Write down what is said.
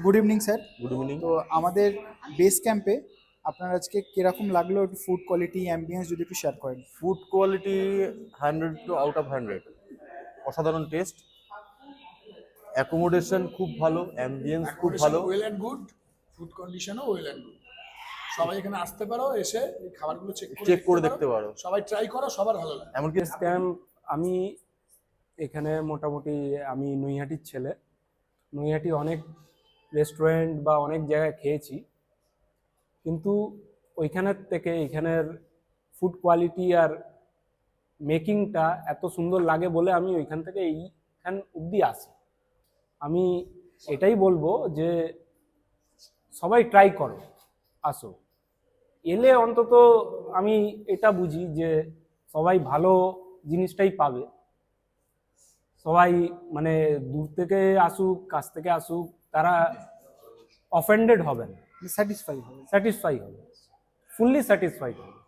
Good evening sir. Good evening. তো আমাদের base ক্যাম্পে আপনার আজকে কিরকম লাগলো, একটু ফুড কোয়ালিটি, অ্যাম্বিয়েন্স যদি একটু শেয়ার করেন। Food quality 100 to out of 100, অসাধারণ টেস্ট, অ্যাকোমোডেশন খুব ভালো, অ্যাম্বিয়েন্স খুব ভালো। ওয়েল অ্যান্ড গুড, ফুড কন্ডিশনও ওয়েল অ্যান্ড গুড। সবাই এখানে আসতে পারো, এসে এই খাবারগুলো চেক করে দেখতে পারো। সবাই ট্রাই করো, সবার ভালো লাগে। এমনকি ক্যাম্প আমি এখানে মোটামুটি আমি নৈহাটির ছেলে, নৈহাটি অনেক রেস্টুরেন্ট বা অনেক জায়গায় খেয়েছি, কিন্তু ওইখানের থেকে এখানের ফুড কোয়ালিটি আর মেকিংটা এত সুন্দর লাগে বলে আমি ওইখান থেকে এইখান অবধি আসি। আমি এটাই বলবো যে সবাই ট্রাই করো, আসো, এলে অন্তত আমি এটা বুঝি যে সবাই ভালো জিনিসটাই পাবে। সবাই মানে দূর থেকে আসুক, কাছ থেকে আসুক, তারা অফেন্ডেড হবে না, স্যাটিসফাই হবে। স্যাটিসফাই হবে, ফুললি স্যাটিসফাইড হবে।